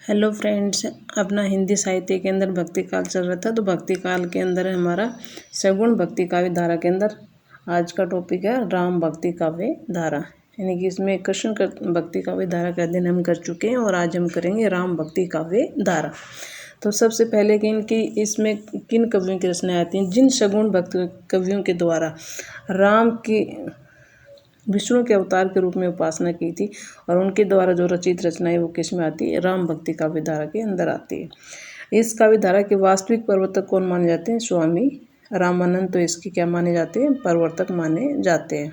Hello friends, अपना हिंदी साहित्य के अंदर भक्ति काल चल रहा था। तो भक्ति काल के अंदर हमारा सगुण भक्ति काव्य धारा के अंदर आज का टॉपिक है राम भक्ति काव्य धारा। यानी कि इसमें कृष्ण भक्ति काव्य धारा का अध्ययन हम कर चुके हैं और आज हम करेंगे राम भक्ति काव्य धारा। तो सबसे पहले कि इनकी इसमें किन कवियों की रचनाएं आती हैं, जिन सगुण भक्त कवियों के द्वारा राम की विष्णु के अवतार के रूप में उपासना की थी और उनके द्वारा जो रचित रचनाएं वो किस में आती है, राम भक्ति काव्य धारा के अंदर आती है। इस काव्य धारा के वास्तविक प्रवर्तक कौन माने जाते हैं? स्वामी रामानंद। तो इसके क्या माने जाते हैं? प्रवर्तक माने जाते हैं।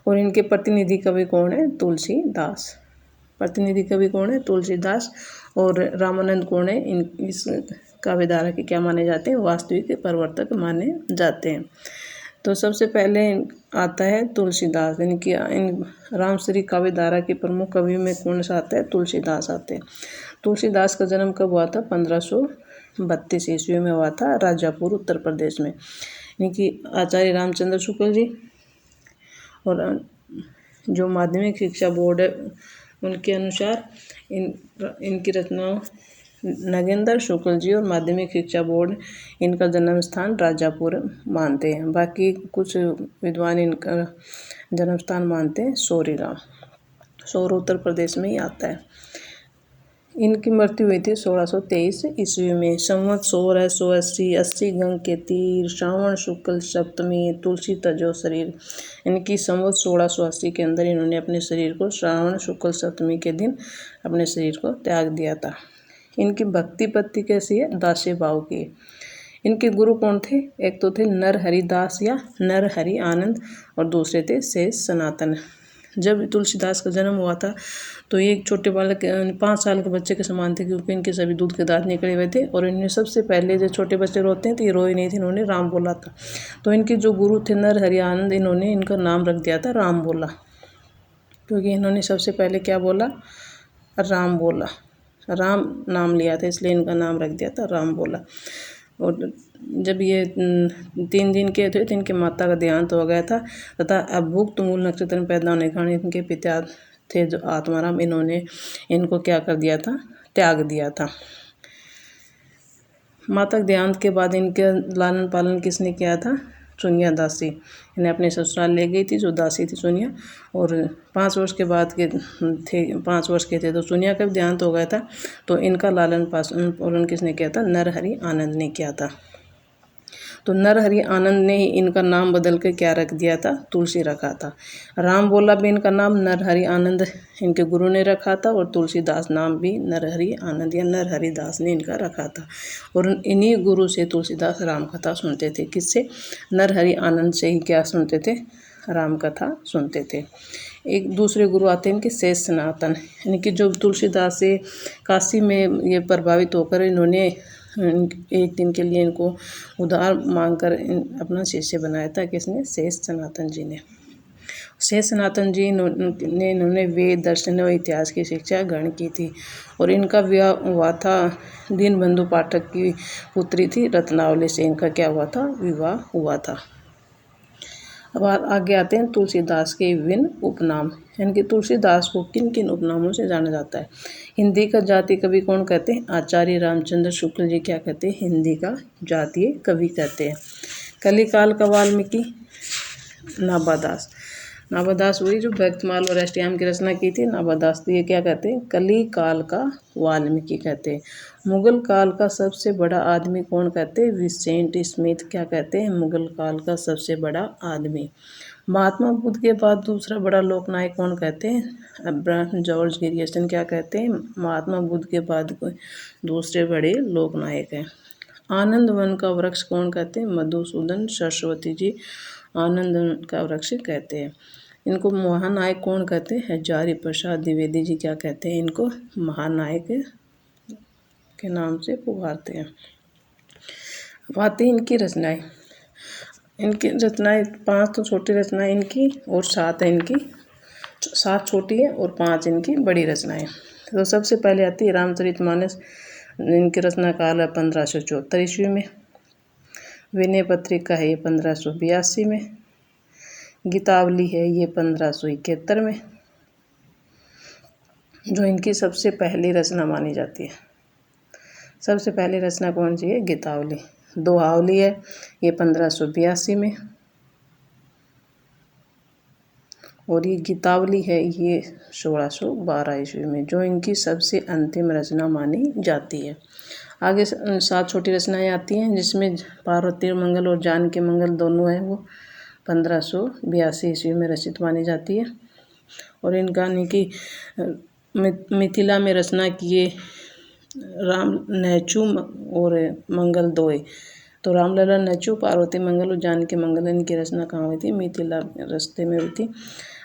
और इनके प्रतिनिधि कवि कौन है? तुलसीदास। प्रतिनिधि कवि कौन है? तुलसीदास। और रामानंद कौन है? इस काव्य धारा के क्या माने जाते हैं? वास्तविक प्रवर्तक माने जाते हैं। तो सबसे पहले आता है तुलसीदास। इनकी इन रामश्री काव्य धारा के प्रमुख कवियों में कौन सा आता है? तुलसीदास आते हैं। तुलसीदास का जन्म कब हुआ था? 1532 ईस्वी में हुआ था, राजापुर उत्तर प्रदेश में। इनकी आचार्य रामचंद्र शुक्ल जी और जो माध्यमिक शिक्षा बोर्ड है उनके अनुसार इनकी रचनाओं नगेंद्र शुक्ल जी और माध्यमिक शिक्षा बोर्ड इनका जन्म स्थान राजापुर मानते हैं। बाकी कुछ विद्वान इनका जन्म स्थान मानते हैं सौरीगांव। सौर उत्तर प्रदेश में ही आता है। इनकी मृत्यु हुई थी 1623 ईस्वी में। संवत 1680, 80 गंग के तीर, श्रावण शुक्ल सप्तमी, तुलसी तजो शरीर। इनकी संवत 1680 के अंदर इन्होंने अपने शरीर को श्रावण शुक्ल सप्तमी के दिन अपने शरीर को त्याग दिया था। इनकी भक्ति पत्ति कैसी है? दास्य भाव की। इनके गुरु कौन थे? एक तो थे नरहरि दास या नरहरि आनंद और दूसरे थे शेष सनातन। जब तुलसीदास का जन्म हुआ था तो ये एक छोटे बालक 5 साल के बच्चे के समान थे, क्योंकि इनके सभी दूध के दांत निकले हुए थे। और इन्हें सबसे पहले जो छोटे बच्चे रोते हैं तो ये रोए नहीं थे, इन्होंने राम बोला था। तो इनके जो गुरु थे नरहरि आनंद, इन्होंने इनका नाम रख दिया था राम बोला, क्योंकि इन्होंने सबसे पहले क्या बोला? राम बोला। राम नाम लिया था, इसलिए इनका नाम रख दिया था राम बोला। और जब ये 3 दिन के थे तो इनके माता का देहांत हो गया था तथा अभुक्त मूल नक्षत्र में पैदा होने के कारण इनके पिता थे जो आत्माराम, इन्होंने इनको क्या कर दिया था? त्याग दिया था। माता के देहांत के बाद इनके लालन पालन किसने किया था? चुनिया दासी। इन्हें अपने ससुराल ले गई थी जो दासी थी चुनिया। और 5 वर्ष के बाद के थे 5 वर्ष के थे तो चुनिया का भी देहांत हो गया था। तो इनका लालन पालन किसने किया था? नरहरि आनंद ने किया था। तो नरहरि आनंद ने ही इनका नाम बदल के क्या रख दिया था? तुलसी रखा था। राम बोला भी इनका नाम नरहरि आनंद इनके गुरु ने रखा था और तुलसीदास नाम भी नरहरि आनंद या नरहरि दास ने इनका रखा था। और इन्हीं गुरु से तुलसीदास राम कथा सुनते थे। किससे? नरहरि आनंद से ही क्या सुनते थे? राम कथा सुनते थे। एक दूसरे गुरु आते हैं इनके शेष सनातन। यानी कि जो तुलसीदास से काशी में ये प्रभावित होकर इन्होंने एक दिन के लिए इनको उधार मांगकर अपना शिष्य बनाया था। किसने? शेष सनातन जी ने। शेष सनातन जी ने इन्होंने वेद दर्शन और इतिहास की शिक्षा ग्रहण की थी। और इनका विवाह हुआ था दीनबंधु पाठक की पुत्री थी रत्नावली से। इनका क्या हुआ था? विवाह हुआ था। अब आगे आते हैं तुलसीदास के विभिन्न उपनाम। यानी कि तुलसीदास को किन किन उपनामों से जाना जाता है? हिंदी का जातीय कवि कौन कहते हैं? आचार्य रामचंद्र शुक्ल जी क्या कहते हैं? हिंदी का जातीय कवि कहते हैं। कलिकाल का वाल्मीकि? नाभादास। नाभादास वही जो भक्तमाल और अष्टयाम की रचना की थी, नाभादास। तो ये क्या कहते हैं? कलिकाल का वाल्मीकि कहते हैं। मुगल काल का सबसे बड़ा आदमी कौन कहते हैं? विसेंट स्मिथ क्या कहते हैं? मुगल काल का सबसे बड़ा आदमी। महात्मा बुद्ध के बाद दूसरा बड़ा लोकनायक कौन कहते हैं? अब्राहम जॉर्ज ग्रियर्सन क्या कहते हैं? महात्मा बुद्ध के बाद दूसरे बड़े लोकनायक हैं। आनंद वन का वृक्ष कौन कहते हैं? मधुसूदन सरस्वती जी आनंद वन का वृक्ष कहते हैं। इनको महानायक कौन कहते हैं? हजारी प्रसाद द्विवेदी जी क्या कहते हैं? इनको महानायक के नाम से पुकारते हैं। बातें इनकी रचनाएं। इनकी रचनाएं 5 तो छोटी रचनाएं इनकी और 7 है इनकी। 7 छोटी है और 5 इनकी बड़ी रचनाएं। तो सबसे पहले आती है रामचरितमानस। इनकी रचना काल है 1574 ईस्वी में। विनय पत्रिका है ये 1582 में। गीतावली है ये 1571 में। जो इनकी सबसे पहली रचना मानी जाती है। सबसे पहली रचना कौन सी है? गीतावली। दोहावली है ये 1582 में, और ये गीतावली है ये 1612 ईस्वी में, जो इनकी सबसे अंतिम रचना मानी जाती है। आगे 7 छोटी रचनाएं आती हैं, जिसमें पार्वती मंगल और जानकी मंगल दोनों हैं, वो 1582 ईस्वी में रचित मानी जाती है। और इन गाने की मिथिला में रचना किए राम नेचू और मंगल दोए। तो रामलला नेचू, पार्वती मंगल और जानकी मंगल, इनकी रचना कहाँ हुई थी? मिथिला रस्ते में हुई थी।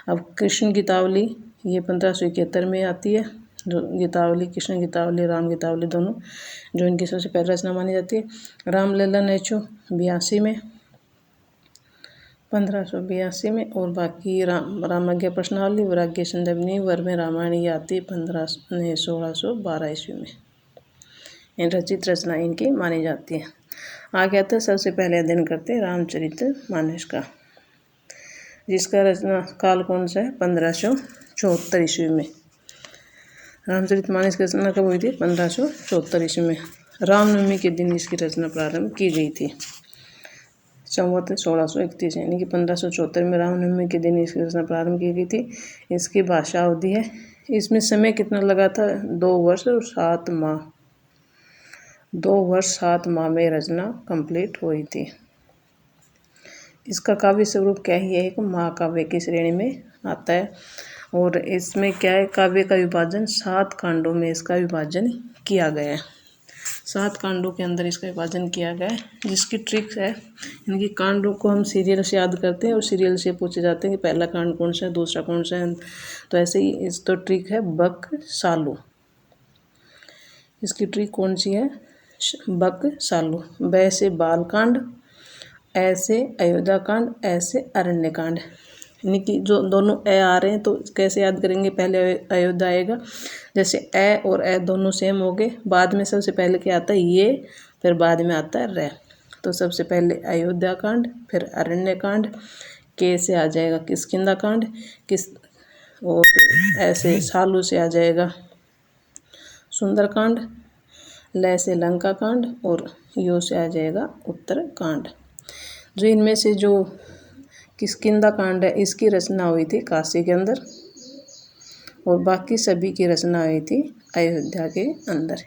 अब कृष्ण गीतावली ये 1571 में आती है, जो गीतावली, कृष्ण गीतावली, राम गीतावली दोनों, जो इनकी सबसे पहली रचना मानी जाती है। रामलला नेचू 82 में, 1582 में, और बाकी रामाज्ञा प्रश्नावली, वैराग्य संजीवनी, वर में रामायण ये आती है 1612 ईस्वी में। इन रचित रचना इनकी मानी जाती है। आगे आता है, सबसे पहले अध्ययन करते हैं रामचरितमानस का, जिसका रचना काल कौन सा है? 1574 ईस्वी में। रामचरितमानस की रचना कब हुई थी? 1574 ईस्वी में। रामनवमी के दिन इसकी रचना प्रारंभ की गई थी। संवत 1631, यानी कि 1574 में रामनवमी के दिन इसकी रचना प्रारंभ की गई थी। इसकी भाषा अवधि है, इसमें समय कितना लगा था? 2 वर्ष और 7 माह। 2 वर्ष 7 माह में रचना कंप्लीट हुई थी। इसका काव्य स्वरूप क्या ही है? एक महाकाव्य की श्रेणी में आता है, और इसमें क्या है? काव्य का विभाजन 7 कांडों में इसका विभाजन किया गया है। 7 कांडों के अंदर इसका विभाजन किया गया है, जिसकी ट्रिक है, इनकी कांडों को हम सीरियल से याद करते हैं और सीरियल से पूछे जाते हैं कि पहला कांड कौन सा है, दूसरा कौन सा है। तो ऐसे ही इस तो ट्रिक है बक सालू। इसकी ट्रिक कौन सी है? बक सालू। ब से बालकांड, ऐसे अयोध्या कांड, ऐसे अरण्य कांड। यानी कि जो दोनों ए आ रहे हैं तो कैसे याद करेंगे? पहले अयोध्या आएगा, जैसे ए और ए दोनों सेम हो गए, बाद में सबसे पहले क्या आता है? ये, फिर बाद में आता है रे। तो सबसे पहले अयोध्या कांड, फिर अरण्य कांड, के से आ जाएगा किष्किंधा कांड, और ऐसे सालू से आ जाएगा सुंदरकांड, लय से लंका कांड, और यो से आ जाएगा उत्तर कांड। जो इनमें से जो किष्किंधा कांड है, इसकी रचना हुई थी काशी के अंदर, और बाकी सभी की रचना हुई थी अयोध्या के अंदर।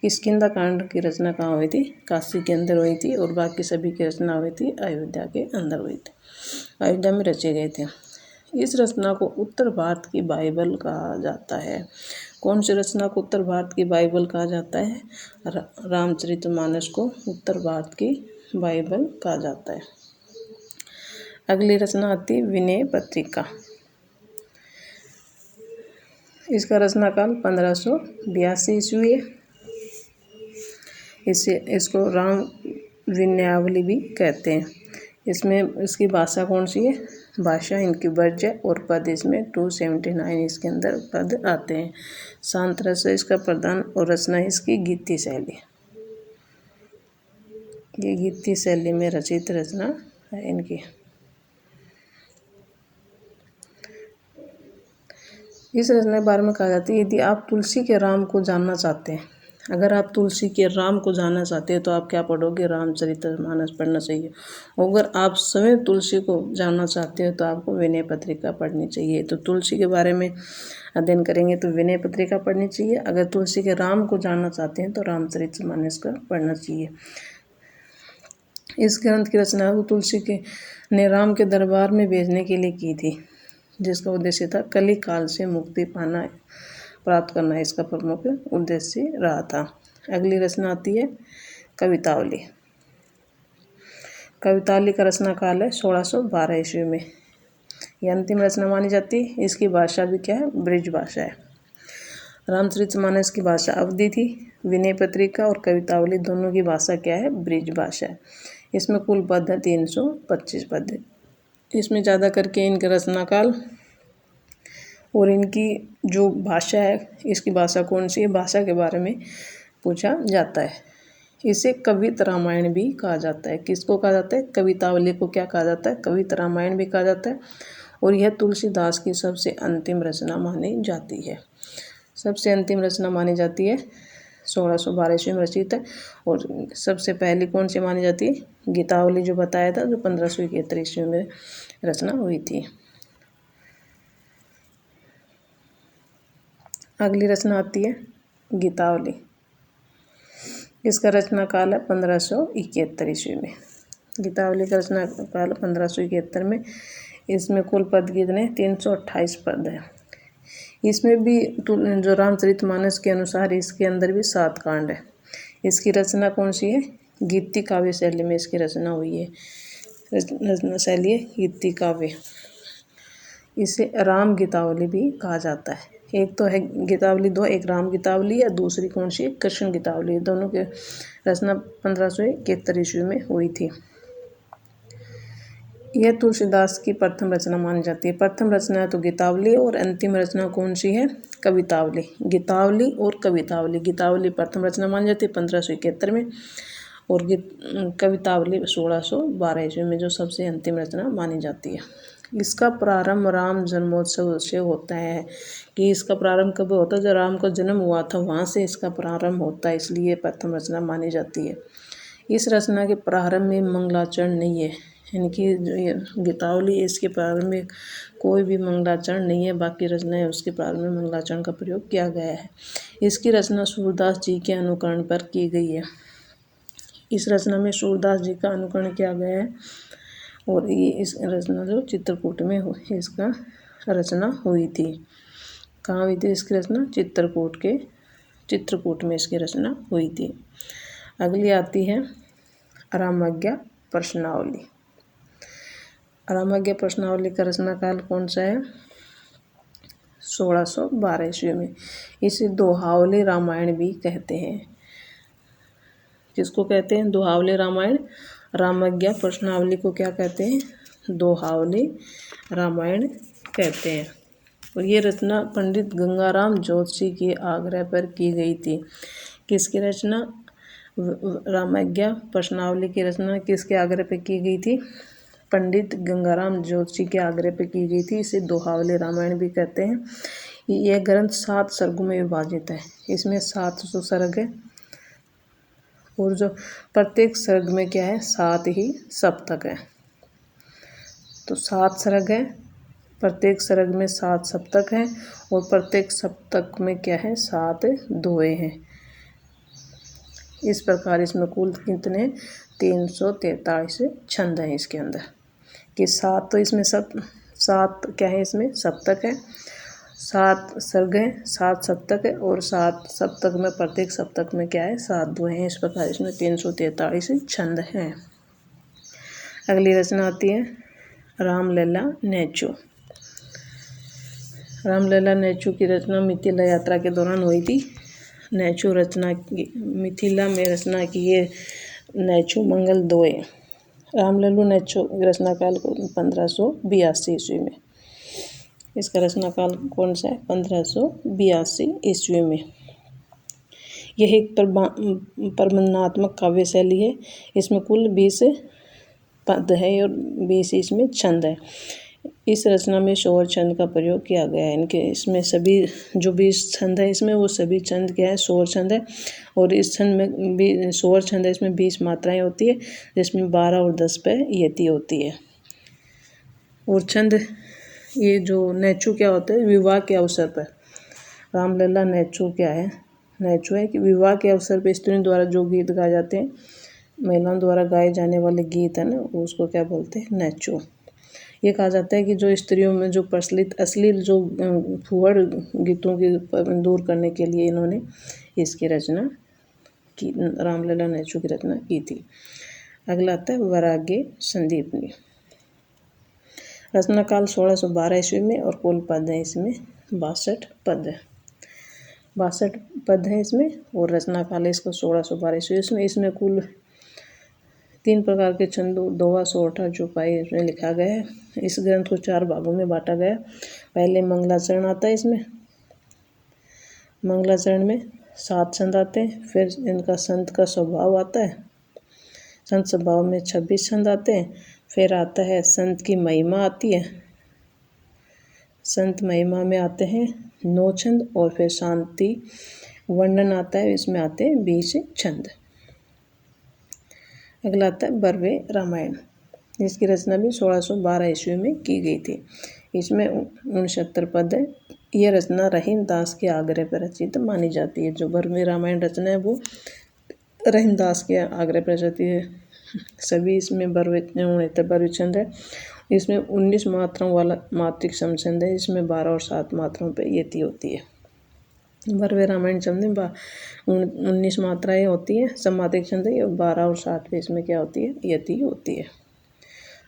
किष्किंधा कांड की रचना कहाँ हुई थी? काशी के अंदर हुई थी, और बाकी सभी की रचना हुई थी अयोध्या के अंदर हुई थी, अयोध्या में रचे गए थे। इस रचना को उत्तर भारत की बाइबल कहा जाता है। कौन सी रचना को उत्तर भारत की बाइबल कहा जाता है? रामचरितमानस को उत्तर भारत की बाइबल कहा जाता है। अगली रचना आती है विनय पत्रिका। इसका रचना काल 1582 ईस्वी है। इसको राम विनयावली भी कहते हैं। इसमें इसकी भाषा कौन सी है? भाषा इनकी ब्रज है, और पद इसमें 279 इसके अंदर पद आते हैं। शांत रस है इसका प्रधान, और रचना इसकी गीति शैली। ये गीति शैली में रचित रचना है इनकी। इस रचना के बारे में कहा जाता है, यदि आप तुलसी के राम को जानना चाहते हैं, अगर आप तुलसी के राम को जानना चाहते हैं तो आप क्या पढ़ोगे? रामचरितमानस पढ़ना चाहिए। अगर आप स्वयं तुलसी को जानना चाहते हो तो आपको विनय पत्रिका पढ़नी चाहिए। तो तुलसी के बारे में अध्ययन करेंगे तो विनय पत्रिका पढ़नी चाहिए। अगर तुलसी के राम को जानना चाहते हैं तो रामचरितमानस का पढ़ना चाहिए। इस ग्रंथ की रचना को तुलसी के ने राम के दरबार में भेजने के लिए की थी, जिसका उद्देश्य था कली काल से मुक्ति पाना, प्राप्त करना इसका प्रमुख उद्देश्य रहा था। अगली रचना आती है कवितावली। कवितावली का रचना काल है 1612 ईस्वी में। यह अंतिम रचना मानी जाती है। इसकी भाषा भी क्या है? ब्रिज भाषा है। रामचरितमानस की भाषा अवधि थी। विनय पत्रिका और कवितावली दोनों की भाषा क्या है? ब्रिज भाषा है। इसमें कुल पद है 325 पद। इसमें ज़्यादा करके इनका रचना काल और इनकी जो भाषा है, इसकी भाषा कौन सी है, भाषा के बारे में पूछा जाता है। इसे कवित रामायण भी कहा जाता है। किसको कहा जाता है? कवितावली को क्या कहा जाता है? कवित रामायण भी कहा जाता है। और यह तुलसीदास की सबसे अंतिम रचना मानी जाती है। सबसे अंतिम रचना मानी जाती है 1612 ईस्वी में रचित है। और सबसे पहली कौन सी मानी जाती है? गीतावली, जो बताया था, जो 1571 ईस्वी में रचना हुई थी। अगली रचना आती है गीतावली। इसका रचना काल है 1571 ईस्वी में। गीतावली का रचना काल 1571 में। इसमें कुल पद कितने? 328 पद है। इसमें भी जो रामचरितमानस के अनुसार इसके अंदर भी 7 कांड है। इसकी रचना कौन सी है? गीति काव्य शैली में इसकी रचना हुई है। रचना शैली है गीति काव्य। इसे राम गीतावली भी कहा जाता है। एक तो है गीतावली 2, एक राम गीतावली है, दूसरी कौन सी? कृष्ण गीतावली। दोनों के रचना 1571 ईस्वी में हुई थी। यह तुलसीदास की प्रथम रचना मानी जाती है। प्रथम रचना तो गीतावली और अंतिम रचना कौन सी है? कवितावली। गीतावली और कवितावली। गीतावली प्रथम रचना मानी जाती है 1571 में, और कवितावली 1612 ईस्वी में, जो सबसे अंतिम रचना मानी जाती है। इसका प्रारंभ राम जन्मोत्सव से होता है। कि इसका प्रारंभ कब होता है? जब राम का जन्म हुआ था, वहाँ से इसका प्रारंभ होता है, इसलिए प्रथम रचना मानी जाती है। इस रचना के प्रारंभ में मंगलाचरण नहीं है, यानी कि जो गीतावली, इसके प्रारंभ में कोई भी मंगलाचरण नहीं है। बाकी रचनाएं उसके प्रारंभ में मंगलाचरण का प्रयोग किया गया है। इसकी रचना सूरदास जी के अनुकरण पर की गई है। इस रचना में सूरदास जी का अनुकरण किया गया है। और ये इस रचना जो चित्रकूट में इसका रचना हुई थी। कहाँ हुई थी इसकी रचना? चित्रकूट में इसकी रचना हुई थी। अगली आती है रामाज्ञा प्रश्नावली। रामाज्ञा प्रश्नावली का रचना काल कौन सा है? 1612 ईस्वी में। इसे दोहावली रामायण भी कहते हैं। किसको कहते हैं? दोहावली रामायण। रामाज्ञा प्रश्नावली को क्या कहते हैं? दोहावली रामायण कहते हैं। और ये रचना पंडित गंगाराम जोशी के आग्रह पर की गई थी। किसकी रचना? रामाज्ञा प्रश्नावली की रचना किसके आग्रह पर की गई थी? पंडित गंगाराम जोशी के आग्रह पर की गई थी। इसे दोहावली रामायण भी कहते हैं। यह ग्रंथ 7 सर्गों में विभाजित है। इसमें 700 सर्ग है, और जो प्रत्येक सर्ग में क्या है? 7 ही सप्तक है। तो 7 सर्ग है, प्रत्येक सर्ग में 7 सप्तक हैं, और प्रत्येक सप्तक में क्या है? 7 दोहे हैं। इस प्रकार इसमें कुल कितने? 343 छंद हैं इसके अंदर। कि 7 तो इसमें 7 क्या है? इसमें सप्तक है, 7 सर्ग हैं, 7 सप्तक है, और 7 सप्तक में प्रत्येक सप्तक में क्या है? 7 दोहे हैं। इस प्रकार इसमें 343 छंद हैं। अगली रचना आती है रामलला नेचू। रामलला नेचू की रचना मिथिला यात्रा के दौरान हुई थी। नेचू रचना की मिथिला में रचना की ये नेचू मंगल दोए। रामलल्लू नेचू रचना काल 1582 ईस्वी में। इसका रचना काल कौन सा है? 1582 ईस्वी में। यह एक प्रबंधनात्मक काव्य शैली है। इसमें कुल 20 पद है और 20 इसमें छंद है। इस रचना में शोर छंद का प्रयोग किया गया है। इनके इसमें सभी जो 20 छंद है, इसमें वो सभी छंद क्या है? शोर छंद है। और इस छंद में भी शोर छंद है, इसमें 20 मात्राएं होती है, जिसमें 12 और 10 पे यति होती है। और छंद ये जो नेचू क्या होता है? विवाह के अवसर पर। रामलला नेचू क्या है? नेचू है कि विवाह के अवसर पर स्त्रियों द्वारा जो गीत गाए जाते हैं, महिलाओं द्वारा गाए जाने वाले गीत है ना, उसको क्या बोलते हैं? नेचू। ये कहा जाता है कि जो स्त्रियों में जो प्रचलित अश्लील जो फुहड़ गीतों की दूर करने के लिए इन्होंने इसकी रचना की, रामलला नेचू की रचना की थी। अगला आता है वैराग्य संदीपनी। रचना काल 1612 ईस्वी में, और कुल पद है इसमें 62 पद है। 62 पद हैं इसमें, और रचना काल इसका 1612 ईस्वी में। इसमें कुल 3 प्रकार के छंद, दोहा, सोरठा, चौपाई इसमें लिखा गया है। इस ग्रंथ को 4 भागों में बांटा गया। पहले मंगलाचरण आता है इसमें। मंगलाचरण में 7 छंद आते हैं। फिर इनका संत का स्वभाव आता है। संत स्वभाव में 26 छंद आते हैं। फिर आता है संत की महिमा आती है। संत महिमा में आते हैं 9 छंद और फिर शांति वर्णन आता है, इसमें आते हैं 20 छंद। अगला आता है बर्वे रामायण, जिसकी रचना भी 1612 ईस्वी में की गई थी। इसमें 69 पद है। यह रचना रहीम दास के आग्रह पर रचित मानी जाती है। जो बर्वे रामायण रचना है वो रहीम दास के आग्रह पर रचित है। सभी इसमें बर्वे छंद है। इसमें 19 मात्राओं वाला मात्रिक समछंद है। इसमें 12 और 7 मात्राओं पर यति होती है। बर्वे रामायण छंद में 19 मात्राएँ होती हैं, सम्मातिक छंद है, और 12 और 7 पे इसमें क्या होती है, यति होती है।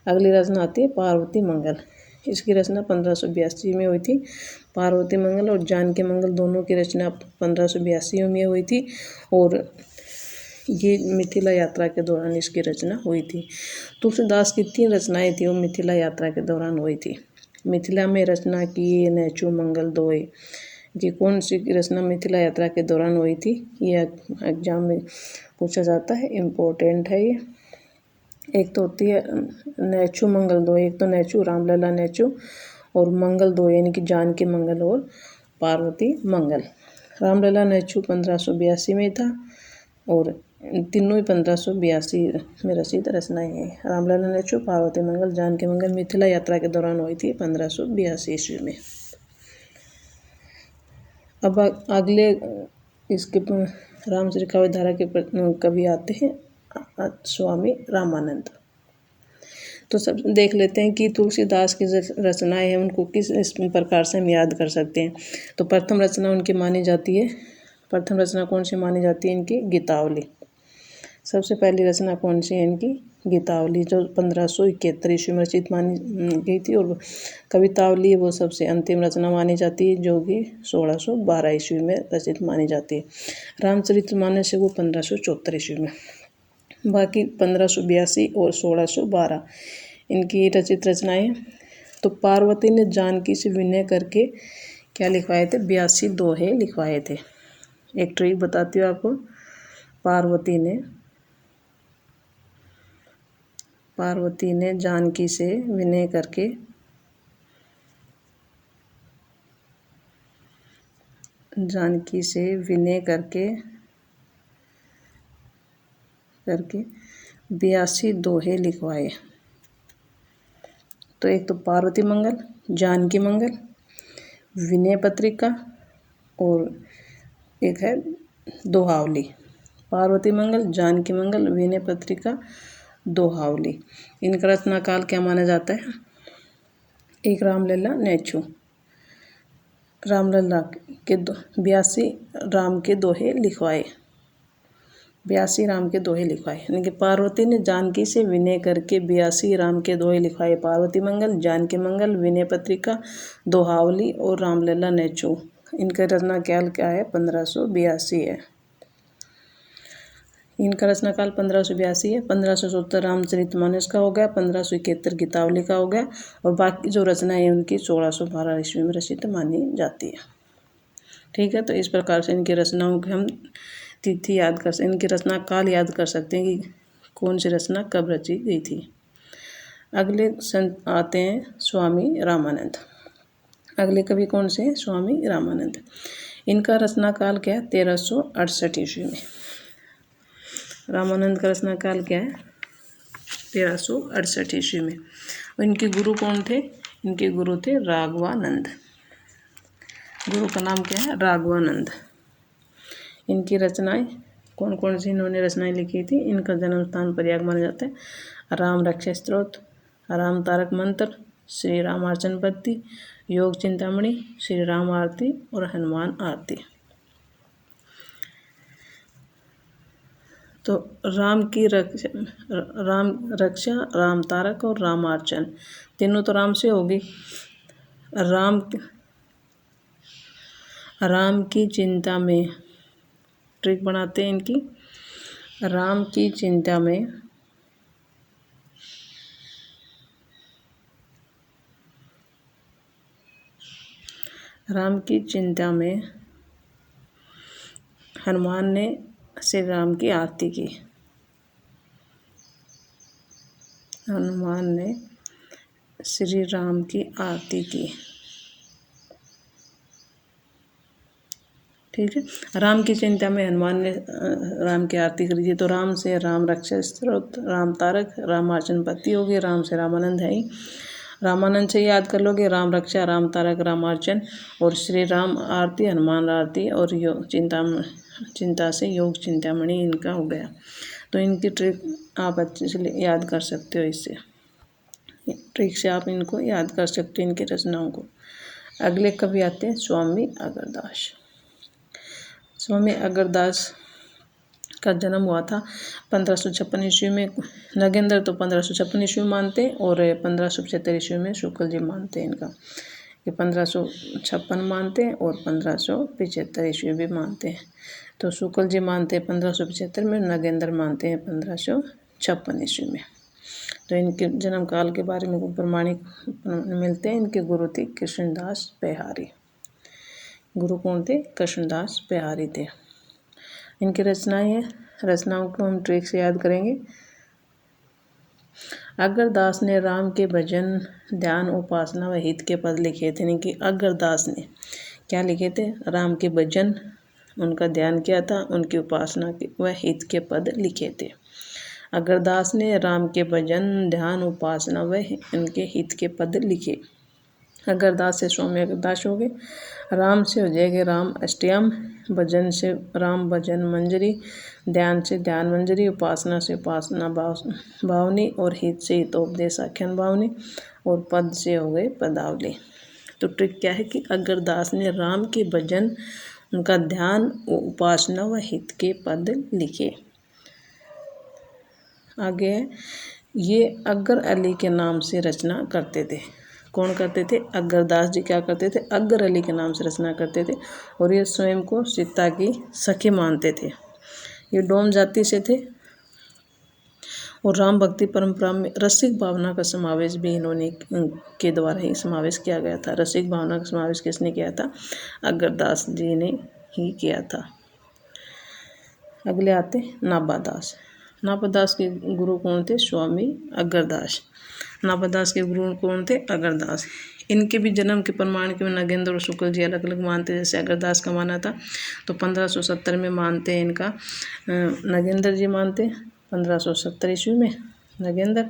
अगली रचना आती है पार्वती मंगल। इसकी रचना 1582 में हुई थी। पार्वती मंगल और जानकी मंगल दोनों की रचना 1582 में हुई थी, और ये मिथिला यात्रा के दौरान इसकी रचना हुई थी। तुलसीदास की 3 रचनाएं थी, वो मिथिला यात्रा के दौरान हुई थी। मिथिला में रचना की नैचु मंगल दोए। ये कौन सी रचना मिथिला यात्रा के दौरान हुई थी, ये एग्जाम में पूछा जाता है, इम्पोर्टेंट है ये। एक तो होती है नैचु मंगल दो, एक तो नैचु रामलला नैचु, और मंगल दो यानी कि जानकी मंगल और पार्वती मंगल। रामलला नैचु 1582 में था, और तीनों ही 1582 में रचित रचनाएं हैं। रामलला नैचु, पार्वती मंगल, जानकी मंगल मिथिला यात्रा के दौरान हुई थी 1582 ईस्वी में। अब अगले इसके रामचरित काव्य धारा के कवि आते हैं स्वामी रामानंद। तो सब देख लेते हैं कि तुलसीदास की रचनाएं हैं उनको किस प्रकार से हम याद कर सकते हैं। तो प्रथम रचना उनकी मानी जाती है, प्रथम रचना कौन सी मानी जाती है इनकी, गीतावली। सबसे पहली रचना कौन सी है इनकी, गीतावली, जो 1571 ईस्वी में रचित मानी गई थी। और कवितावली वो सबसे अंतिम रचना मानी जाती है, जो कि 1612 ईस्वी में रचित मानी जाती है। रामचरितमानस है वो 1574 ईस्वी में। बाकी 1582 और 1612 इनकी रचित रचनाएं। तो पार्वती ने जानकी से विनय करके क्या लिखवाए थे, 82 दोहे लिखवाए थे। एक ट्रिक बताती हूँ आपको। पार्वती ने जानकी से विनय करके करके 82 दोहे लिखवाए। तो एक तो पार्वती मंगल, जानकी मंगल, विनय पत्रिका, और एक है दोहावली। पार्वती मंगल, जानकी मंगल, विनय पत्रिका, दोहावली। इनका रचना काल क्या माना जाता है, एक रामलला नैचु, रामलला के 82 राम के दोहे लिखवाए, 82 राम के दोहे लिखवाए। यानी कि पार्वती ने जानकी से विनय करके 82 राम के दोहे लिखवाए। पार्वती मंगल, जानकी मंगल, विनय पत्रिका, दोहावली और रामलला नैचु। इनका रचना काल क्या है, 1582 है। इनका रचना काल 1582 है। 1570 रामचरितमानस का हो गया, 1571 गीतावली का हो गया, और बाकी जो रचना है उनकी 1612 ईस्वी में रचित मानी जाती है। ठीक है, तो इस प्रकार से इनकी रचनाओं की हम तिथि याद कर सकते, इनकी रचना काल याद कर सकते हैं कि कौन सी रचना कब रची गई थी। अगले संत आते हैं स्वामी रामानंद। अगले कवि कौन से हैं, स्वामी रामानंद। इनका रचना काल क्या है, 1368 ईस्वी में। रामानंद का रचना काल क्या है, 1368 ईस्वी में। और इनके गुरु कौन थे, इनके गुरु थे राघवानंद। गुरु का नाम क्या है, राघवानंद। इनकी रचनाएं कौन कौन सी इन्होंने रचनाएं लिखी थी। इनका जन्म स्थान प्रयाग माना जाता है। राम रक्षा स्तोत्र, राम तारक मंत्र, श्री रामार्चन पद्धति, योग चिंतामणि, श्री राम आरती और हनुमान आरती। तो राम रक्षा, राम तारक और रामार्चन तीनों तो राम से होगी। राम की चिंता में ट्रिक बनाते हैं इनकी। राम की चिंता में हनुमान ने श्री राम की आरती की। हनुमान ने श्री राम की आरती की। ठीक है। राम की चिंता में हनुमान ने राम की आरती करी थी। तो राम से राम रक्षा स्त्रोत, राम तारक, रामार्चन पत्ती होगी, राम से रामानंद है ही। रामानंद से याद कर लोगे, राम रक्षा, राम तारक, रामार्चन और श्री राम आरती, हनुमान आरती और योग चिंता से योग चिंतामणि इनका हो गया। तो इनकी ट्रिक आप अच्छे से याद कर सकते हो। इससे ट्रिक से आप इनको याद कर सकते हो, इनकी रचनाओं को। अगले कवि आते हैं स्वामी अगरदास। स्वामी अगरदास का जन्म हुआ था 1556 ईस्वी में। नगेंद्र तो 1556 ईस्वी मानते हैं और 1575 ईस्वी में शुक्ल जी मानते हैं इनका। ये 1556 मानते हैं और 1575 ईस्वी भी मानते हैं। तो शुक्ल जी मानते हैं 1575 में, नगेंद्र मानते हैं 1556 ईस्वी में। तो इनके जन्म काल के बारे में प्रमाणिक मिलते हैं। इनके गुरु थे कृष्णदास बिहारी। गुरु कौन थे? कृष्णदास बिहारी थे। इनकी रचनाएं हैं, रचनाओं को हम ट्रिक से याद करेंगे। अगरदास ने राम के भजन, ध्यान, उपासना व हित के पद लिखे थे। इनकी अगरदास ने क्या लिखे थे? राम के भजन, उनका ध्यान किया था, उनकी उपासना व हित के पद लिखे थे। अगरदास ने राम के भजन, ध्यान, उपासना व उनके हित के पद लिखे। अगरदास से स्वामी अगरदास हो गए। राम से हो जाएंगे राम अष्टयाम, भजन से राम भजन मंजरी, ध्यान से ध्यान मंजरी, उपासना से उपासना भावनी और हित से हितोपदेश आख्यान भावनी और पद से हो गए पदावली। तो ट्रिक क्या है कि अगरदास ने राम के भजन, उनका ध्यान, उपासना व हित के पद लिखे। आगे है, ये अगर अली के नाम से रचना करते थे। कौन करते थे? अगरदास जी क्या करते थे? अगर अली के नाम से रचना करते थे और ये स्वयं को सीता की सखी मानते थे। ये डोम जाति से थे और राम भक्ति परंपरा में रसिक भावना का समावेश भी इन्होंने के द्वारा ही समावेश किया गया था। रसिक भावना का समावेश किसने किया था? अगरदास जी ने ही किया था। अगले आते नाभादास। नाभादास के गुरु कौन थे? स्वामी अगरदास। नाभादास के गुरु कौन थे? अगरदास। इनके भी जन्म के प्रमाण के नगेंद्र और शुक्ल जी अलग अलग मानते हैं। जैसे अगरदास का माना था तो 1570 में मानते हैं इनका, नगेंद्र जी मानते हैं 1570 ईस्वी में नगेंद्र,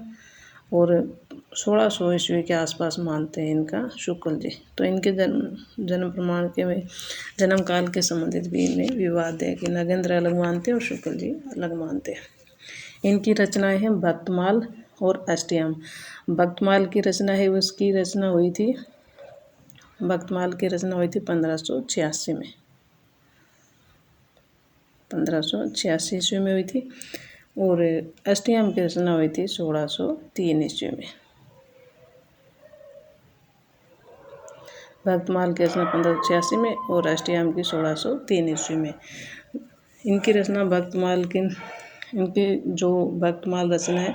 और 1600 ईस्वी के आसपास मानते हैं इनका शुक्ल जी। तो इनके जन्म प्रमाण के में जन्म काल के संबंधित भी इनमें विवाद है कि नगेंद्र अलग मानते हैं और शुक्ल जी अलग मानते हैं। इनकी रचनाएं हैं भक्तमाल और अष्टयाम। भक्तमाल की रचना है, उसकी रचना हुई थी, भक्तमाल की रचना हुई थी 1586 में, 1586 ईस्वी में हुई थी। और अष्टयाम की रचना हुई थी 1603 ईस्वी में। भक्तमाल की रचना 1586 में और अष्टयाम की 1603 ईस्वी में। इनकी रचना भक्तमाल की, इनकी जो भक्तमाल रचना है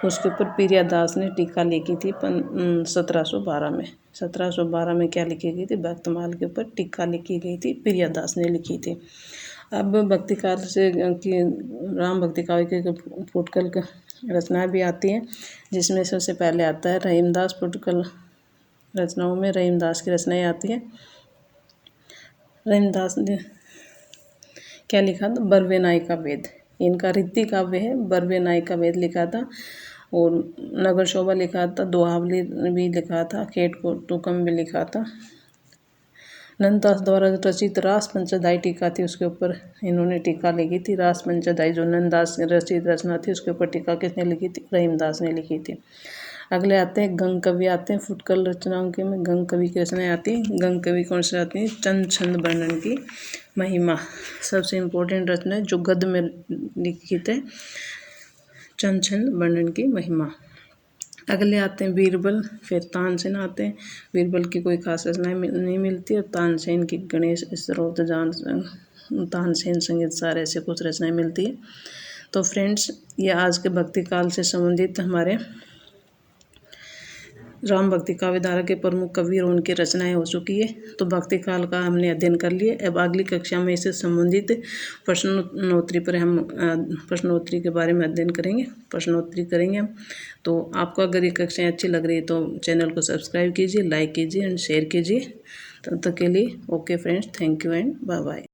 उसके ऊपर प्रियादास ने टीका लिखी थी 1712 में। 1712 में क्या लिखी गई थी? भक्तमाल के ऊपर टीका लिखी गई थी, प्रियादास ने लिखी थी। अब भक्ति काल से की राम भक्ति काव्य के फुटकल रचना भी आती हैं, जिसमें सबसे पहले आता है रहीमदास। फुटकल रचनाओं में रहीमदास की रचनाएं आती हैं। रहीमदास ने क्या लिखा था? बरवे नाई का वेद। इनका रीति काव्य है, बरवे नाई का वेद लिखा था और नगर शोभा लिखा था, दोहावली भी लिखा था, खेट को तुकम भी लिखा था। नंददास द्वारा रचित रास पंचदाई टीका थी, उसके ऊपर इन्होंने टीका लिखी थी। रास पंचदाई जो नंददास रचित रचना थी उसके ऊपर टीका किसने लिखी थी? रहीमदास ने लिखी थी। अगले आते हैं गंग कवि आते हैं। फुटकल रचनाओं के में गंग कवि की रचनाएं आती हैं। गंग कवि कौन से आती हैं? चंद छंद वर्णन की महिमा सबसे इम्पोर्टेंट रचना है जो गद्य में लिखित है, चंद छंद वर्णन की महिमा। अगले आते हैं बीरबल, फिर तानसेन आते हैं। बीरबल की कोई खास रचनाएं नहीं मिलती और तानसेन की गणेश स्रोत जान, तानसेन संगीत सार, ऐसे कुछ रचनाएं मिलती है। तो फ्रेंड्स, ये आज के भक्ति काल से संबंधित हमारे राम भक्ति काव्य धारा के प्रमुख कवि और उनकी रचनाएं हो चुकी है। तो भक्ति काल का हमने अध्ययन कर लिया। अब अगली कक्षा में इससे संबंधित प्रश्नोत्तरी पर हम प्रश्नोत्तरी के बारे में अध्ययन करेंगे, प्रश्नोत्तरी करेंगे हम। तो आपको अगर ये कक्षाएं अच्छी लग रही है तो चैनल को सब्सक्राइब कीजिए, लाइक कीजिए एंड शेयर कीजिए। तब तक के लिए okay friends, thank you and bye bye.